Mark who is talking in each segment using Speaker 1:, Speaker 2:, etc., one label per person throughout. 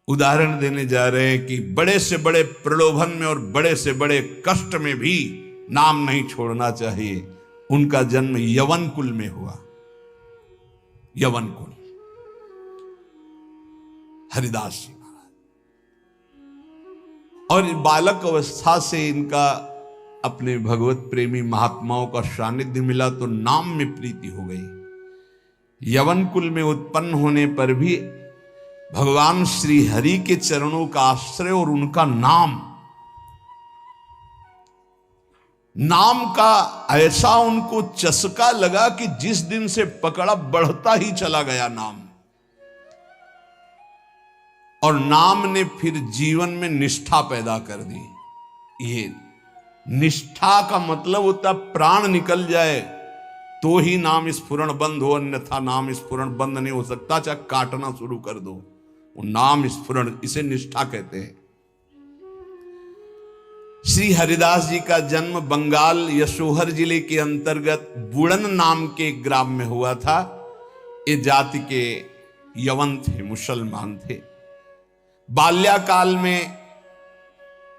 Speaker 1: उदाहरण देने जा रहे हैं कि बड़े से बड़े प्रलोभन में और बड़े से बड़े कष्ट में भी नाम नहीं छोड़ना चाहिए। उनका जन्म यवन कुल में हुआ, यवन कुल, हरिदास जी महाराज। और बालक अवस्था से इनका अपने भगवत प्रेमी महात्माओं का सानिध्य मिला तो नाम में प्रीति हो गई। यवन कुल में उत्पन्न होने पर भी भगवान श्री हरि के चरणों का आश्रय और उनका नाम का ऐसा उनको चस्का लगा कि जिस दिन से पकड़ा बढ़ता ही चला गया नाम। और नाम ने फिर जीवन में निष्ठा पैदा कर दी। ये निष्ठा का मतलब होता प्राण निकल जाए तो ही नाम स्फुरण बंद हो, अन्यथा नाम स्फुरण बंद नहीं हो सकता। चाहे काटना शुरू कर दो, वो नाम स्फुरण, इसे निष्ठा कहते हैं। श्री हरिदास जी का जन्म बंगाल यशोहर जिले के अंतर्गत बुड़न नाम के ग्राम में हुआ था। ये जाति के यवन थे, मुसलमान थे। बाल्याकाल में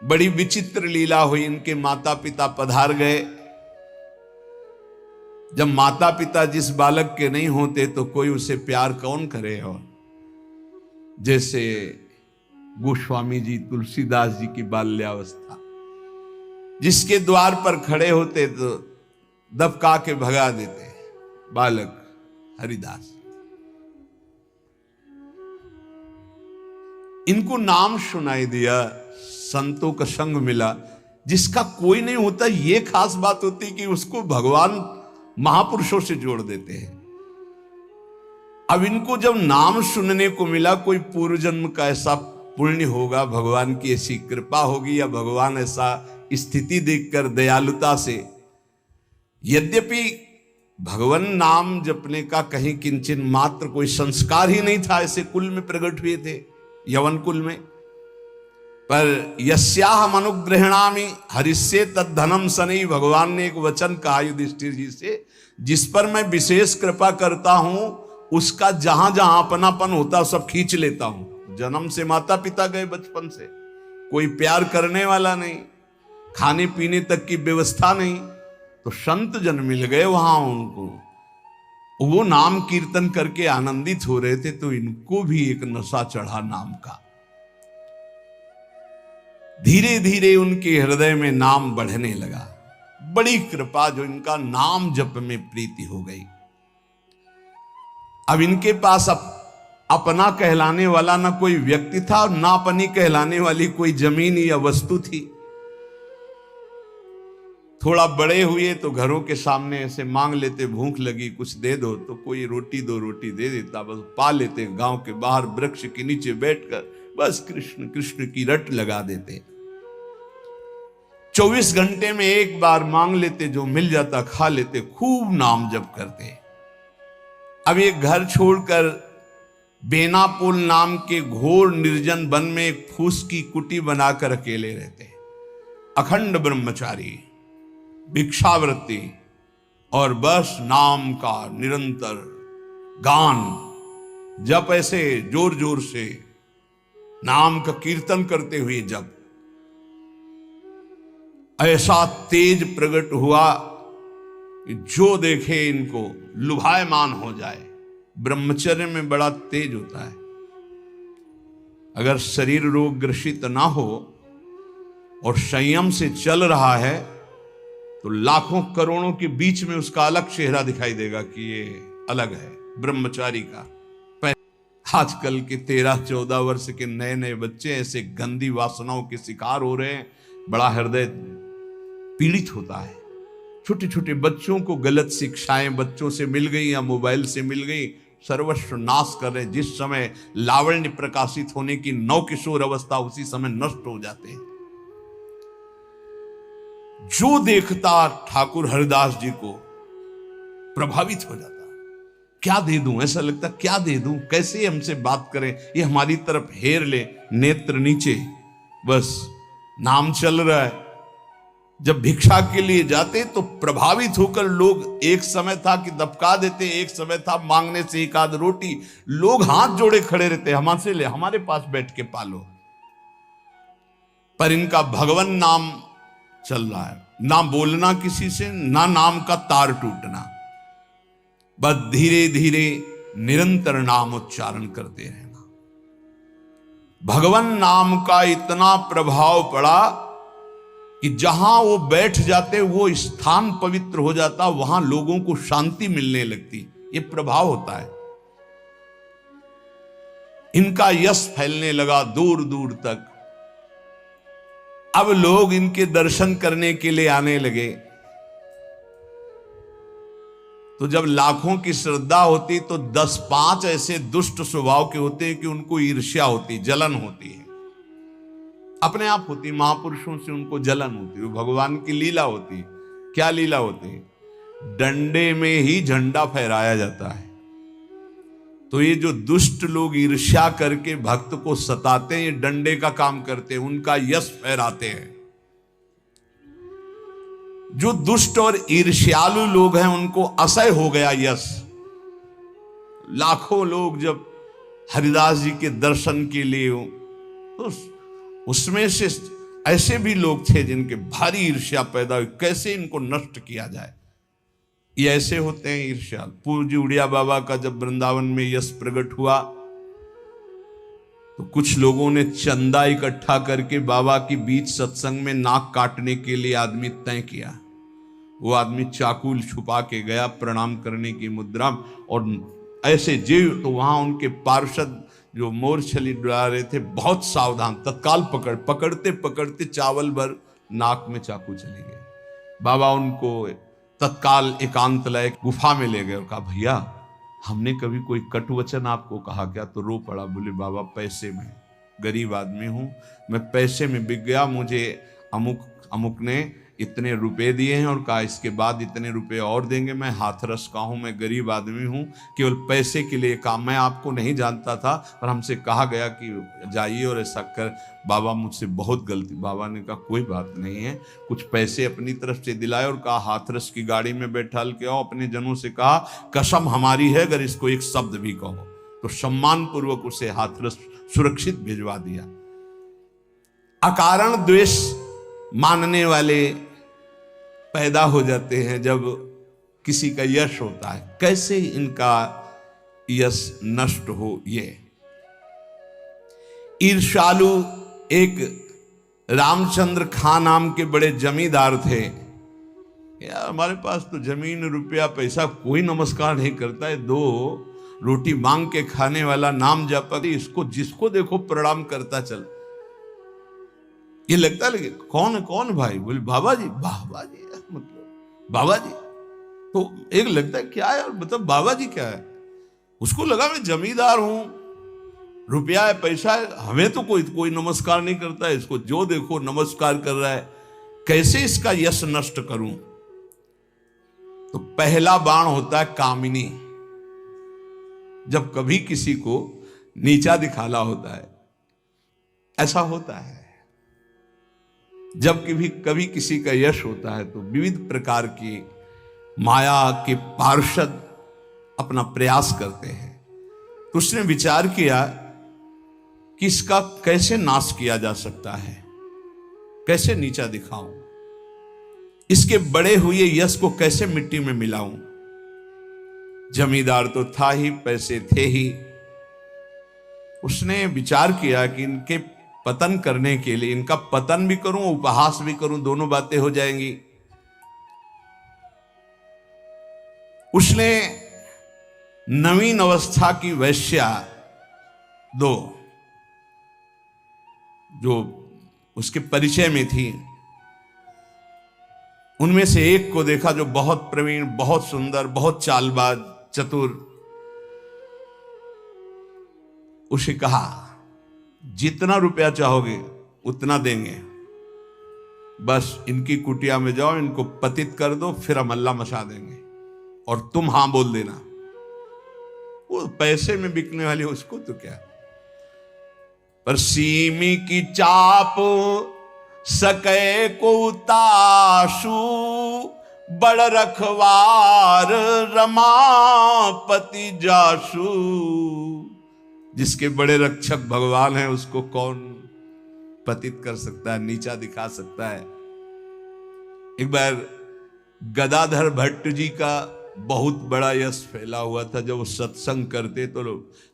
Speaker 1: बड़ी विचित्र लीला हुई। इनके माता पिता पधार गए। जब माता पिता जिस बालक के नहीं होते तो कोई उसे प्यार कौन करे। और जैसे गोस्वामी जी, तुलसीदास जी की बाल्यावस्था, जिसके द्वार पर खड़े होते तो दबका के भगा देते, बालक हरिदास। इनको नाम सुनाई दिया, संतों का संग मिला, जिसका कोई नहीं होता। ये खास बात होती कि उसको भगवान महापुरुषों से जोड़ देते हैं। अब इनको जब नाम सुनने को मिला, कोई पूर्व जन्म का ऐसा पुण्य होगा, भगवान की ऐसी कृपा होगी, या भगवान ऐसा स्थिति देखकर दयालुता से, यद्यपि भगवान नाम जपने का कहीं किंचन मात्र कोई संस्कार ही नहीं था, ऐसे कुल में प्रकट हुए थे, यवन कुल में। पर यस्याहम अनुग्रहणामि हरिष्ये तद्धनम सनई, भगवान ने एक वचन कहा युधिष्ठिर जी से, जिस पर मैं विशेष कृपा करता हूं उसका जहां जहां अपनापन होता सब खींच लेता हूं। जन्म से माता पिता गए, बचपन से कोई प्यार करने वाला नहीं, खाने पीने तक की व्यवस्था नहीं, तो संत जन मिल गए वहां उनको। वो नाम कीर्तन करके आनंदित हो रहे थे, तो इनको भी एक नशा चढ़ा नाम का। धीरे धीरे उनके हृदय में नाम बढ़ने लगा। बड़ी कृपा जो इनका नाम जप में प्रीति हो गई। अब इनके पास अपना कहलाने वाला ना कोई व्यक्ति था और ना अपनी कहलाने वाली कोई जमीन या वस्तु थी। थोड़ा बड़े हुए तो घरों के सामने ऐसे मांग लेते, भूख लगी कुछ दे दो, तो कोई रोटी दो रोटी दे देता, बस पा लेते। गांव के बाहर वृक्ष के नीचे बैठकर बस कृष्ण कृष्ण की रट लगा देते। 24 घंटे में एक बार मांग लेते, जो मिल जाता खा लेते, खूब नाम जप करते। अब ये घर छोड़कर बेनापोल नाम के घोर निर्जन वन में एक फूस की कुटी बनाकर अकेले रहते। अखंड ब्रह्मचारी, भिक्षावृत्ति और बस नाम का निरंतर गान जप, ऐसे जोर जोर से नाम का कीर्तन करते हुए जब ऐसा तेज प्रकट हुआ कि जो देखे इनको लुभायमान हो जाए। ब्रह्मचर्य में बड़ा तेज होता है। अगर शरीर रोग ग्रसित ना हो और संयम से चल रहा है तो लाखों करोड़ों के बीच में उसका अलग चेहरा दिखाई देगा कि ये अलग है ब्रह्मचारी का। आजकल के 13-14 वर्ष के नए नए बच्चे ऐसे गंदी वासनाओं के शिकार हो रहे हैं, बड़ा हृदय पीड़ित होता है। छोटे छोटे बच्चों को गलत शिक्षाएं बच्चों से मिल गई या मोबाइल से मिल गई, सर्वस्व नाश कर रहे। जिस समय लावण्य प्रकाशित होने की नव किशोर अवस्था, उसी समय नष्ट हो जाते हैं। जो देखता ठाकुर हरिदास जी को प्रभावित हो जाता। क्या दे दूं, ऐसा लगता क्या दे दूं, कैसे हमसे बात करें, ये हमारी तरफ हेर ले, नेत्र नीचे, बस नाम चल रहा है, जब भिक्षा के लिए जाते तो प्रभावित होकर लोग, एक समय था कि दबका देते, एक समय था मांगने से एक आध रोटी, लोग हाथ जोड़े खड़े रहते, हमसे ले, हमारे पास बैठ के पालो। पर इनका भगवान नाम चल रहा है, ना बोलना किसी से, ना नाम का तार टूटना, बस धीरे धीरे निरंतर नाम उच्चारण करते रहना। भगवान नाम का इतना प्रभाव पड़ा कि जहां वो बैठ जाते वो स्थान पवित्र हो जाता, वहां लोगों को शांति मिलने लगती। ये प्रभाव होता है। इनका यश फैलने लगा दूर दूर तक। अब लोग इनके दर्शन करने के लिए आने लगे। तो जब लाखों की श्रद्धा होती तो 10-5 ऐसे दुष्ट स्वभाव के होते हैं कि उनको ईर्ष्या होती, जलन होती है, अपने आप होती। महापुरुषों से उनको जलन होती है, भगवान की लीला होती है। क्या लीला होती है? डंडे में ही झंडा फहराया जाता है। तो ये जो दुष्ट लोग ईर्ष्या करके भक्त को सताते हैं, ये डंडे का काम करते हैं, उनका यश फहराते हैं। जो दुष्ट और ईर्ष्यालु लोग हैं उनको असह्य हो गया यश। लाखों लोग जब हरिदास जी के दर्शन के लिए हो, तो उसमें से ऐसे भी लोग थे जिनके भारी ईर्ष्या पैदा हुई, कैसे इनको नष्ट किया जाए। ये ऐसे होते हैं ईर्ष्या। पूज्य उड़िया बाबा का जब वृंदावन में यश प्रकट हुआ तो कुछ लोगों ने चंदा इकट्ठा करके बाबा की बीच सत्संग में नाक काटने के लिए आदमी तय किया। वो आदमी चाकू छुपा के गया प्रणाम करने की मुद्रा, और ऐसे जीव तो वहां उनके पार्षद जो मोरछली डुला रहे थे बहुत सावधान, तत्काल पकड़ते पकड़ते चावल भर नाक में चाकू चले गए। बाबा उनको तत्काल एकांत लय गुफा में ले गए और कहा, भैया हमने कभी कोई कट वचन आपको कहा क्या? तो रो पड़ा, बोले बाबा पैसे में, गरीब आदमी हूं मैं, पैसे में बिक गया, मुझे अमुक ने इतने रुपए दिए हैं और कहा इसके बाद इतने रुपए और देंगे, मैं हाथरस का हूं, मैं गरीब आदमी हूं, केवल पैसे के लिए काम, मैं आपको नहीं जानता था पर हमसे कहा गया कि जाइए और ऐसा कर। बाबा मुझसे बहुत गलती। बाबा ने कहा कोई बात नहीं है, कुछ पैसे अपनी तरफ से दिलाए और कहा हाथरस की गाड़ी में बैठा के आओ। अपने जनों से कहा कसम हमारी है अगर इसको एक शब्द भी कहो, तो सम्मान पूर्वक उसे हाथरस सुरक्षित भिजवा दिया। अकारण द्वेष मानने वाले पैदा हो जाते हैं जब किसी का यश होता है। कैसे इनका यश नष्ट हो? ये ईर्ष्यालु एक रामचंद्र खां नाम के बड़े जमींदार थे। यार हमारे पास तो जमीन रुपया पैसा कोई नमस्कार नहीं करता है, 2 रोटी मांग के खाने वाला, नाम जपा, इसको जिसको देखो प्रणाम करता चल। ये लगता है कौन भाई? बोले बाबा जी। बाबा जी मतलब बाबा जी, तो एक लगता है क्या है, मतलब बाबा जी क्या है? उसको लगा मैं जमींदार हूं, रुपया है पैसा है, हमें तो कोई नमस्कार नहीं करता है, इसको जो देखो नमस्कार कर रहा है, कैसे इसका यश नष्ट करूं? तो पहला बाण होता है कामिनी। जब कभी किसी को नीचा दिखाना होता है, ऐसा होता है। जब कभी किसी का यश होता है तो विविध प्रकार की माया के पार्षद अपना प्रयास करते हैं। तो उसने विचार किया कि इसका कैसे नाश किया जा सकता है, कैसे नीचा दिखाऊं, इसके बड़े हुए यश को कैसे मिट्टी में मिलाऊं। जमींदार तो था ही, पैसे थे ही। उसने विचार किया कि इनके पतन करने के लिए, इनका पतन भी करूं उपहास भी करूं, दोनों बातें हो जाएंगी। उसने नवीन अवस्था की वैश्या 2 जो उसके परिचय में थी, उनमें से एक को देखा जो बहुत प्रवीण, बहुत सुंदर, बहुत चालबाज, चतुर। उसे कहा जितना रुपया चाहोगे उतना देंगे, बस इनकी कुटिया में जाओ, इनको पतित कर दो, फिर हम अल्लाह मचा देंगे और तुम हां बोल देना। वो पैसे में बिकने वाली उसको तो क्या, पर सीमी की चाप सकै को ताशु बड़ रखवार रमापति जाशु। जिसके बड़े रक्षक भगवान है उसको कौन पतित कर सकता है, नीचा दिखा सकता है। एक बार गदाधर भट्ट जी का बहुत बड़ा यश फैला हुआ था। जब वो सत्संग करते तो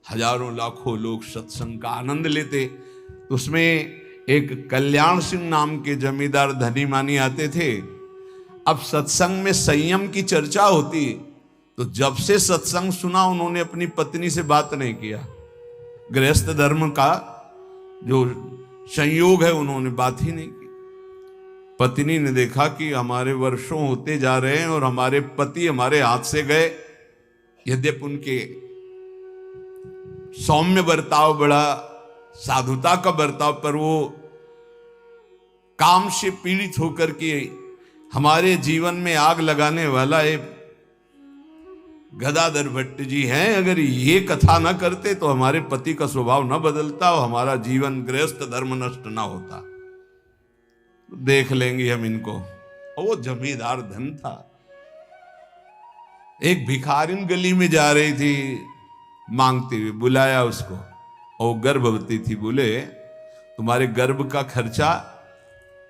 Speaker 1: हजारों लाखों लोग सत्संग का आनंद लेते। तो उसमें एक कल्याण सिंह नाम के जमींदार धनी मानी आते थे। अब सत्संग में संयम की चर्चा होती, तो जब से सत्संग सुना उन्होंने अपनी पत्नी से बात नहीं किया। गृहस्थ धर्म का जो संयोग है उन्होंने बात ही नहीं की। पत्नी ने देखा कि हमारे वर्षों होते जा रहे हैं और हमारे पति हमारे हाथ से गए। यद्यपि उनके सौम्य बर्ताव, बड़ा साधुता का बर्ताव, पर वो काम से पीड़ित होकर के हमारे जीवन में आग लगाने वाला एक गदाधर भट्ट जी हैं। अगर ये कथा ना करते तो हमारे पति का स्वभाव न बदलता और हमारा जीवन गृहस्थ धर्म नष्ट ना होता। देख लेंगे हम इनको। और वो जमींदार धन था। एक भिखारिन गली में जा रही थी मांगते हुए, बुलाया उसको और गर्भवती थी। बोले तुम्हारे गर्भ का खर्चा,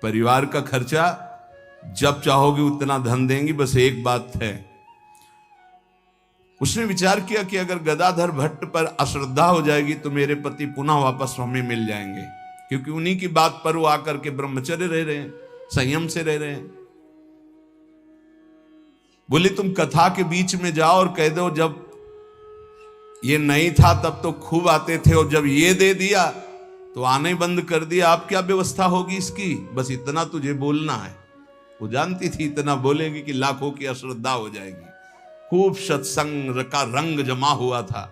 Speaker 1: परिवार का खर्चा जब चाहोगे उतना धन देंगी, बस एक बात है। उसने विचार किया कि अगर गदाधर भट्ट पर अश्रद्धा हो जाएगी तो मेरे पति पुनः वापस हमें मिल जाएंगे, क्योंकि उन्हीं की बात पर वो आकर के ब्रह्मचर्य रह रहे हैं, संयम से रह रहे हैं। बोले तुम कथा के बीच में जाओ और कह दो जब ये नहीं था तब तो खूब आते थे और जब ये दे दिया तो आने बंद कर दिया, आप क्या व्यवस्था होगी इसकी, बस इतना तुझे बोलना है। वो जानती थी इतना बोलेगी कि लाखों की अश्रद्धा हो जाएगी। खूब सत्संग का रंग जमा हुआ था।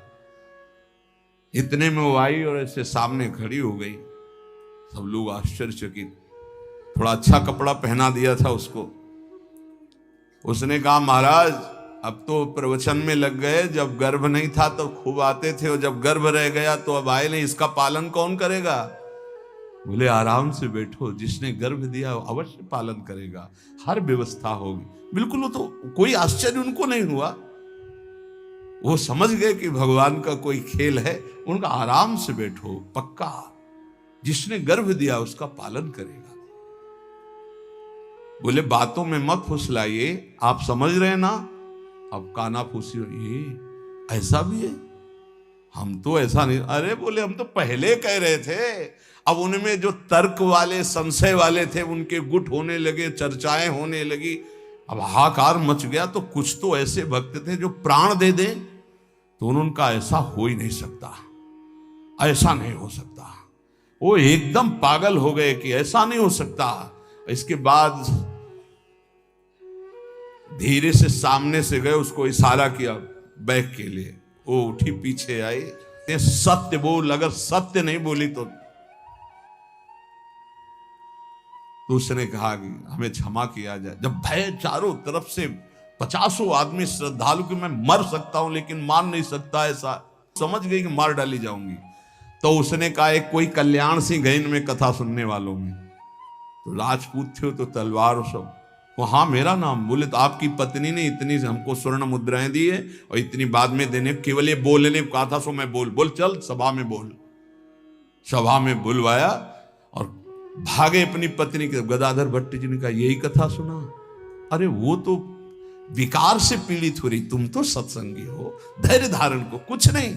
Speaker 1: इतने में वो आई और ऐसे सामने खड़ी हो गई। सब लोग आश्चर्यचकित। थोड़ा अच्छा कपड़ा पहना दिया था उसको। उसने कहा महाराज अब तो प्रवचन में लग गए, जब गर्भ नहीं था तो खूब आते थे और जब गर्भ रह गया तो अब आए नहीं, इसका पालन कौन करेगा। बोले आराम से बैठो, जिसने गर्भ दिया अवश्य पालन करेगा, हर व्यवस्था होगी। बिल्कुल, वो तो कोई आश्चर्य उनको नहीं हुआ। वो समझ गए कि भगवान का कोई खेल है। उनका आराम से बैठो, पक्का जिसने गर्भ दिया उसका पालन करेगा। बोले बातों में मत फुसलाइए, आप समझ रहे हैं ना। अब काना फूसी, ये ऐसा भी है, हम तो ऐसा नहीं। अरे बोले हम तो पहले कह रहे थे। अब उनमें जो तर्क वाले, संशय वाले थे उनके गुट होने लगे, चर्चाएं होने लगी। अब हाहाकार मच गया। तो कुछ तो ऐसे भक्त थे जो प्राण दे दें तो उनका ऐसा हो ही नहीं सकता, ऐसा नहीं हो सकता। वो एकदम पागल हो गए कि ऐसा नहीं हो सकता। इसके बाद धीरे से सामने से गए, उसको इशारा किया बैग के लिए। वो उठी, पीछे आई। सत्य बोल, अगर सत्य नहीं बोली तो उसने कहा कि हमें क्षमा किया जाए। जब भय चारों तरफ से 50 आदमी श्रद्धालु कि मैं मर सकता हूं लेकिन मार नहीं सकता, ऐसा समझ गई कि मार डाली जाऊंगी। तो उसने कहा एक कोई कल्याण सिंह गए इनमें कथा सुनने वालों में, तो राजपूत थे तो तलवार सब। वो हाँ मेरा नाम। बोले तो आपकी पत्नी ने इतनी हमको स्वर्ण मुद्राएं दी है और इतनी बाद में देने, केवल ये बोलने कहा था, सो मैं बोल चल सभा में बोल। सभा में बुलवाया और भागे अपनी पत्नी के। गदाधर भट्ट जी ने कहा यही कथा सुना। अरे वो तो विकार से पीड़ित हो रही, तुम तो सत्संगी हो, धैर्य धारण को कुछ नहीं।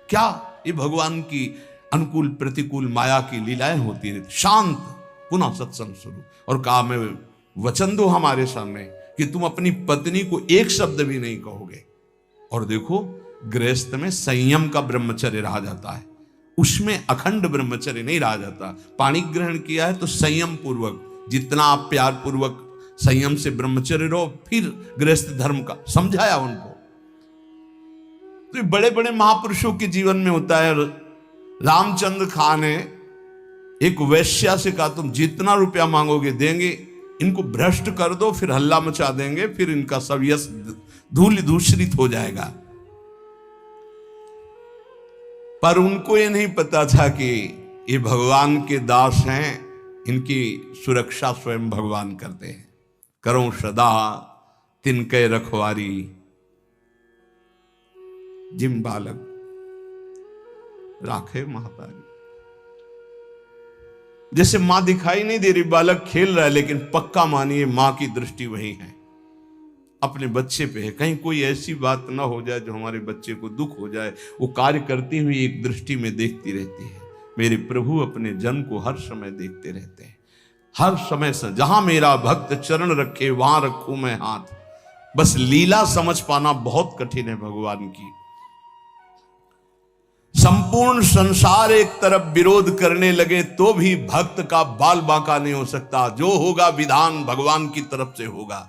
Speaker 1: क्या ये भगवान की अनुकूल प्रतिकूल माया की लीलाएं होती रहती। शांत, पुनः सत्संग शुरू। और कहा मैं वचन दो हमारे सामने कि तुम अपनी पत्नी को एक शब्द भी नहीं कहोगे। और देखो गृहस्थ में संयम का ब्रह्मचर्य रहा जाता है, उसमें अखंड ब्रह्मचर्य नहीं रहा जाता। पानी ग्रहण किया है तो संयम पूर्वक, जितना आप प्यार पूर्वक संयम से ब्रह्मचर्य रहो, फिर गृहस्थ धर्म का समझाया उनको। तो बड़े बड़े महापुरुषों के जीवन में होता है। रामचंद्र खान ने एक वैश्या से कहा तुम जितना रुपया मांगोगे देंगे, इनको भ्रष्ट कर दो, फिर हल्ला मचा देंगे, फिर इनका सब यश धूल दूषित हो जाएगा। पर उनको ये नहीं पता था कि ये भगवान के दास हैं, इनकी सुरक्षा स्वयं भगवान करते हैं। करो सदा तिनके रखवारी, जिम बालक राखे महतारी। जैसे मां दिखाई नहीं दे रही, बालक खेल रहा है, लेकिन पक्का मानिए मां की दृष्टि वही है, अपने बच्चे पे है। कहीं कोई ऐसी बात ना हो जाए जो हमारे बच्चे को दुख हो जाए, वो कार्य करती हुई एक दृष्टि में देखती रहती है। मेरे प्रभु अपने जन को हर समय देखते रहते हैं, हर समय से। जहां मेरा भक्त चरण रखे वहां रखूं मैं हाथ। बस लीला समझ पाना बहुत कठिन है भगवान की। संपूर्ण संसार एक तरफ विरोध करने लगे तो भी भक्त का बाल बांका नहीं हो सकता। जो होगा विधान भगवान की तरफ से होगा।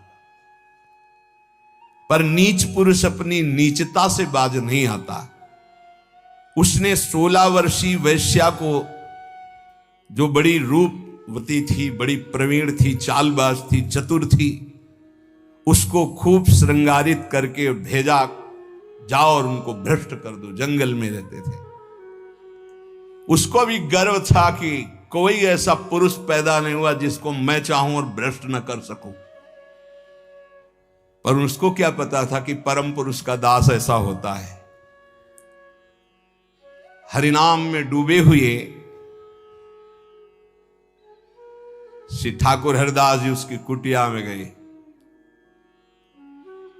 Speaker 1: पर नीच पुरुष अपनी नीचता से बाज नहीं आता। उसने 16 वर्षीय वैश्या को, जो बड़ी रूपवती थी, बड़ी प्रवीण थी, चालबाज थी, चतुर थी, उसको खूब श्रृंगारित करके भेजा, जाओ और उनको भ्रष्ट कर दो। जंगल में रहते थे। उसको भी गर्व था कि कोई ऐसा पुरुष पैदा नहीं हुआ जिसको मैं चाहूं और भ्रष्ट न कर सकूं। पर उसको क्या पता था कि परम पुरुष का दास ऐसा होता है। हरिनाम में डूबे हुए श्री ठाकुर हरिदास जी उसकी कुटिया में गए।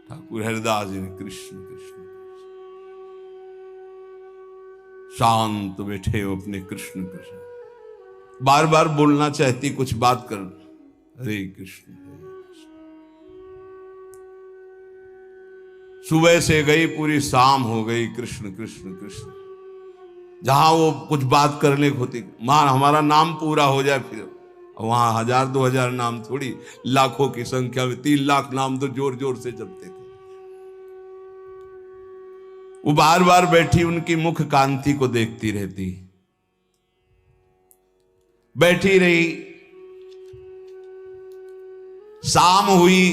Speaker 1: ठाकुर हरिदास जी ने कृष्ण कृष्ण शांत बैठे हो अपने कृष्ण कृष्ण, बार बार बोलना चाहती कुछ बात कर, हरे कृष्ण हरे कृष्ण। सुबह से गई पूरी शाम हो गई, कृष्ण कृष्ण कृष्ण। जहां वो कुछ बात करने को होती, मां हमारा नाम पूरा हो जाए, फिर वहां 1000-2000 नाम थोड़ी, लाखों की संख्या में 3 लाख नाम तो जोर जोर से जपते थे। वो बार बार बैठी उनकी मुख कांति को देखती रहती, बैठी रही। शाम हुई,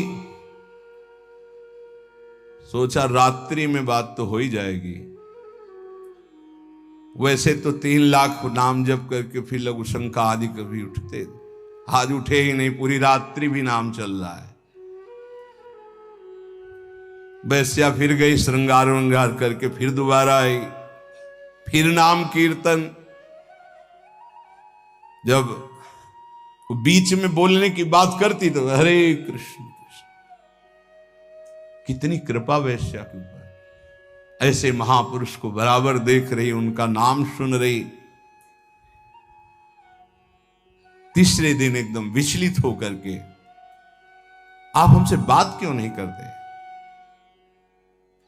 Speaker 1: सोचा रात्रि में बात तो हो ही जाएगी। वैसे तो 3 लाख नाम जप करके फिर लघु शंका आदि कभी उठते, आज उठे ही नहीं, पूरी रात्रि भी नाम चल रहा है। वैश्या फिर गई, श्रृंगार वंगार करके फिर दोबारा आई, फिर नाम कीर्तन। जब बीच में बोलने की बात करती तो हरे कृष्ण कृष्ण। कितनी कृपा वैश्या के ऊपर। ऐसे महापुरुष को बराबर देख रही, उनका नाम सुन रही। तीसरे दिन एकदम विचलित होकर के, आप हमसे बात क्यों नहीं करते?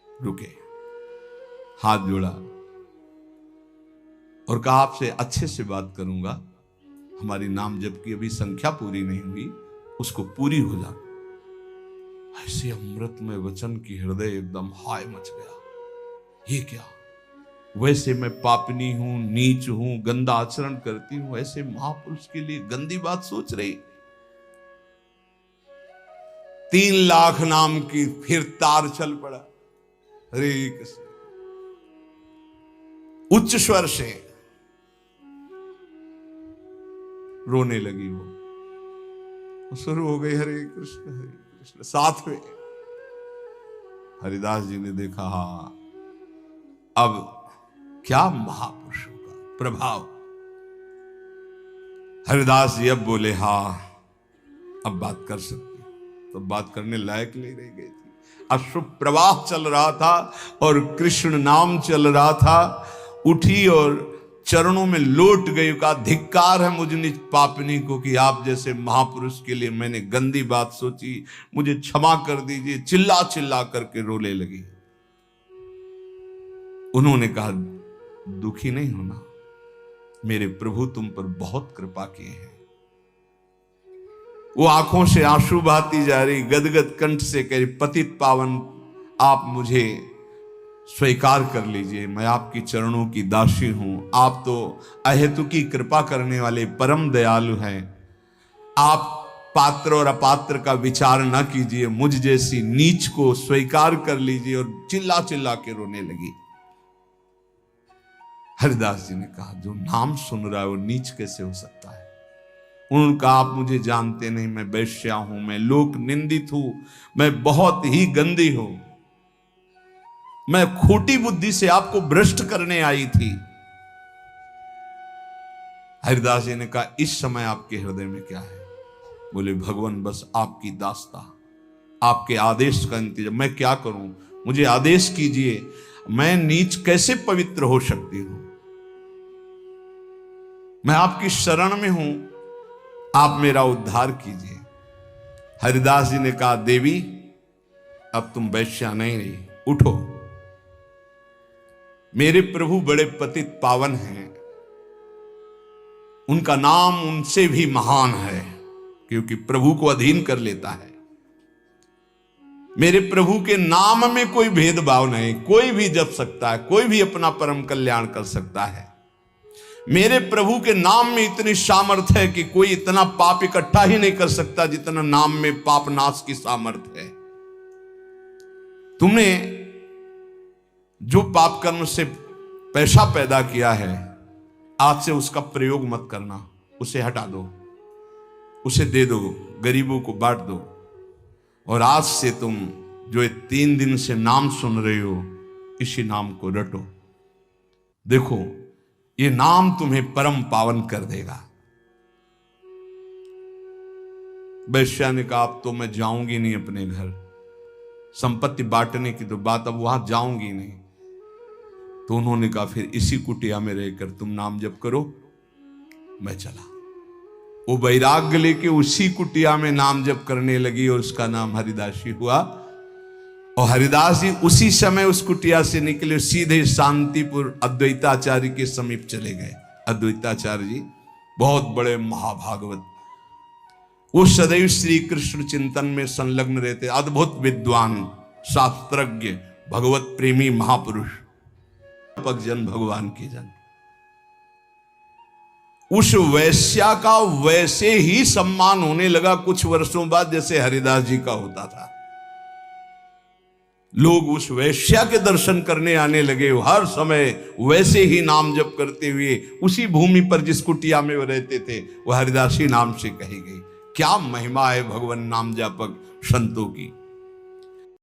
Speaker 1: रुके, हाथ जोड़ा और कहा आपसे अच्छे से बात करूंगा। हमारी नाम जप की अभी संख्या पूरी नहीं हुई, उसको पूरी हो जा। ऐसे अमृतमय वचन की हृदय एकदम हाय मच गया। ये क्या? वैसे मैं पापनी हूं, नीच हूं, गंदा आचरण करती हूं, ऐसे महापुरुष के लिए गंदी बात सोच रही। 3 लाख नाम की फिर तार चल पड़ा। हरे कृष्ण उच्च स्वर से रोने लगी। वो शुरू हो गई, हरे कृष्ण। साथ में हरिदास जी ने देखा, हाँ अब क्या महापुरुषों का प्रभाव। हरिदास जी अब बोले, हाँ अब बात कर सकती। तो बात करने लायक नहीं रह गई थी। अश्रु प्रवाह चल रहा था और कृष्ण नाम चल रहा था। उठी और चरणों में लौट गई, का धिक्कार है मुझ निज पापनी को कि आप जैसे महापुरुष के लिए मैंने गंदी बात सोची, मुझे क्षमा कर दीजिए। चिल्ला चिल्ला करके रोने लगी। उन्होंने कहा, दुखी नहीं होना, मेरे प्रभु तुम पर बहुत कृपा किए हैं। वो आंखों से आंसू बहाती जा रही, गदगद कंठ से कह रही, पतित पावन आप मुझे स्वीकार कर लीजिए, मैं आपकी चरणों की दासी हूं। आप तो अहेतु की कृपा करने वाले परम दयालु हैं। आप पात्र और अपात्र का विचार न कीजिए, मुझ जैसी नीच को स्वीकार कर लीजिए। और चिल्ला चिल्ला के रोने लगी। हरिदास जी ने कहा, जो नाम सुन रहा है वो नीच कैसे हो सकता है? उनका आप मुझे जानते नहीं, मैं वैश्या हूं, मैं लोक निंदित हूं, मैं बहुत ही गंदी हूं, मैं खोटी बुद्धि से आपको भ्रष्ट करने आई थी। हरिदास जी ने कहा इस समय आपके हृदय में क्या है? बोले भगवान बस आपकी दास्ता, आपके आदेश का इंतजार, मैं क्या करूं, मुझे आदेश कीजिए, मैं नीच कैसे पवित्र हो सकती हूं, मैं आपकी शरण में हूं, आप मेरा उद्धार कीजिए। हरिदास जी ने कहा देवी अब तुम वैश्या नहीं रही, उठो, मेरे प्रभु बड़े पतित पावन हैं, उनका नाम उनसे भी महान है क्योंकि प्रभु को अधीन कर लेता है। मेरे प्रभु के नाम में कोई भेदभाव नहीं, कोई भी जप सकता है, कोई भी अपना परम कल्याण कर सकता है। मेरे प्रभु के नाम में इतनी सामर्थ्य है कि कोई इतना पाप इकट्ठा ही नहीं कर सकता जितना नाम में पाप नाश की सामर्थ्य है। तुमने जो पाप कर्म से पैसा पैदा किया है, आज से उसका प्रयोग मत करना, उसे हटा दो, उसे दे दो, गरीबों को बांट दो, और आज से तुम जो 3 दिन से नाम सुन रहे हो, इसी नाम को रटो। देखो ये नाम तुम्हें परम पावन कर देगा। वैश्या ने कहा अब तो मैं जाऊंगी नहीं अपने घर, संपत्ति बांटने की तो बात, अब वहां जाऊंगी नहीं। तो उन्होंने कहा फिर इसी कुटिया में रहकर तुम नाम जप करो। मैं चला, वो वैराग्य लेके उसी कुटिया में नाम जप करने लगी और उसका नाम हरिदासी हुआ। और हरिदास जी उसी समय उस कुटिया से निकले, सीधे शांतिपुर अद्वैताचार्य के समीप चले गए। अद्वैताचार्य जी बहुत बड़े महाभागवत, वो सदैव श्री कृष्ण चिंतन में संलग्न रहते, अद्भुत विद्वान, शास्त्रज्ञ, भगवत प्रेमी महापुरुष, जन भगवान के जन। उस वैश्या का वैसे ही सम्मान होने लगा कुछ वर्षों बाद जैसे हरिदास जी का होता था। लोग उस वैश्या के दर्शन करने आने लगे, हर समय वैसे ही नाम जप करते हुए उसी भूमि पर जिस कुटिया में वो रहते थे वह हरिदासी नाम से कही गई। क्या महिमा है भगवान नाम जापक संतों की।